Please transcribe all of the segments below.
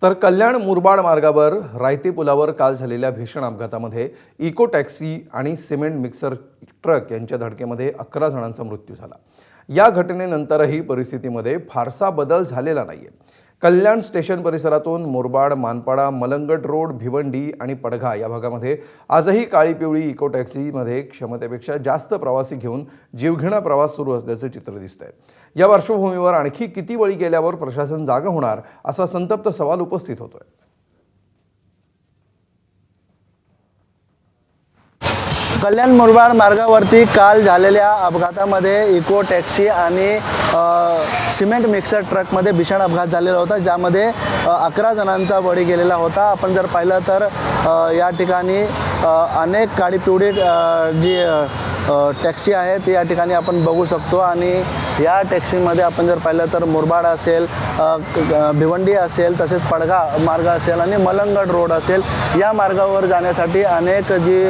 तर कल्याण मुरबाड मार्गावर रायते पुलावर काल झालेल्या भीषण अपघातामध्ये इको टॅक्सी आणि सिमेंट मिक्सर ट्रक यांच्या धडकेमध्ये 11 जणांचा मृत्यू झाला। या घटनेनंतरही परिस्थितीमध्ये फारसा बदल झालेला नाहीये। कल्याण स्टेशन परिसरातून मुरबाड, मानपाडा, मलंगट रोड, भिवंडी आणि पडघा या भागामध्ये आजही काळी पिवळी इको टॅक्सीमध्ये क्षमतेपेक्षा जास्त प्रवासी घेऊन जीवघेणा प्रवास सुरू असल्याचं चित्र दिसतंय। या पार्श्वभूमीवर आणखी किती बळी गेल्यावर प्रशासन जागा होणार असा संतप्त सवाल उपस्थित होतोय। कल्याण मुरबाड मार्गावरती काल झालेल्या अपघातामध्ये इको टॅक्सी आणि सिमेंट मिक्सर ट्रकमध्ये भीषण अपघात झालेला होता, ज्यामध्ये 11 जणांचा बळी गेलेला होता। आपण जर पाहिलं तर या ठिकाणी अनेक काळी पिवळी जी टॅक्सी आहे ती या ठिकाणी आपण बघू शकतो आणि या टॅक्सीमध्ये आपण जर पाहिलं तर मुरबाड असेल, भिवंडी असेल, तसेच पडघा मार्ग असेल आणि मलंगड रोड असेल, या मार्गावर जाण्यासाठी अनेक जी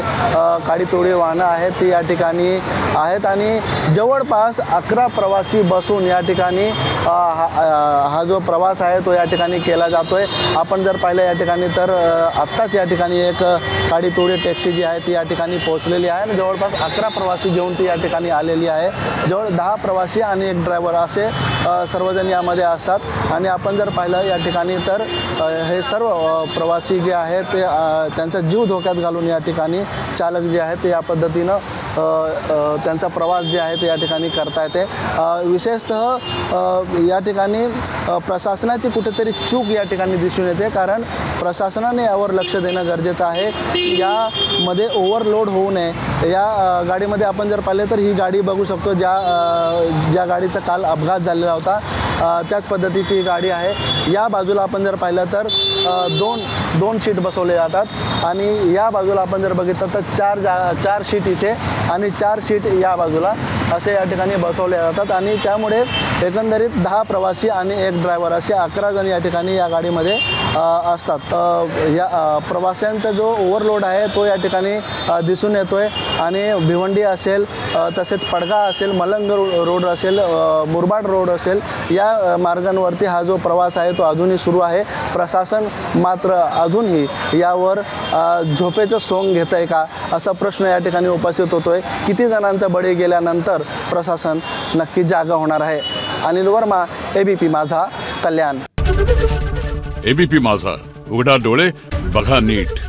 काळी पिवळी वाहनं आहेत ती या ठिकाणी आहेत आणि जवळपास 11 प्रवासी बसून या ठिकाणी हा जो प्रवास आहे तो या ठिकाणी केला जातोय। आपण जर पाहिलं या ठिकाणी तर आत्ताच या ठिकाणी एक काळी पिवळी टॅक्सी जी आहे ती या ठिकाणी पोहोचलेली आहे आणि जवळपास 11 प्रवासी घेऊन ती या ठिकाणी आलेली आहे। जवळ 10 प्रवासी आणि एक ड्रायव्हर असे सर्वजण यामध्ये असतात आणि आपण जर पाहिलं या ठिकाणी तर हे सर्व प्रवासी जे आहेत ते त्यांचा जीव धोक्यात घालून या ठिकाणी चालक जे आहेत ते या पद्धतीनं त्यांचा प्रवास जे आहे ते या ठिकाणी करता येते। विशेषतः या ठिकाणी प्रशासनाची कुठेतरी चूक या ठिकाणी दिसून येते, कारण प्रशासनाने यावर लक्ष देणं गरजेचं आहे। यामध्ये ओव्हरलोड होऊ नये। या गाडीमध्ये आपण जर पाहिले तर ही गाडी बघू शकतो ज्या गाडीचा काल अपघात झालेला होता त्याच पद्धतीची गाडी आहे। या बाजूला आपण जर पाहिलं तर दोन सीट बसवले जातात आणि या बाजूला आपण जर बघितलं तर 4 सीट इथे आणि 4 सीट या बाजूला असे या ठिकाणी बसवले जातात आणि त्यामुळे एकंदरीत 10 प्रवासी आणि एक ड्रायव्हर असे 11 जण या ठिकाणी या गाडीमध्ये असतात। या प्रवाशांचा जो ओव्हरलोड आहे तो या ठिकाणी दिसून येतोय आणि भिवंडी असेल, तसेच पडघा असेल, मलंग रोड असेल, मुरबाड रोड असेल, या मार्गांवरती हा जो प्रवास आहे तो अजूनही सुरू आहे। प्रशासन मात्र अजूनही यावर झोपेचं सोंग घेत आहे का असा प्रश्न या ठिकाणी उपस्थित होतोय। किती जणांचा बळी गेल्यानंतर प्रशासन नक्की जागा होणार आहे? अनिल वर्मा, एबीपी माझा, कल्याण। एबीपी माझा, उघडा डोळे बघा नीट।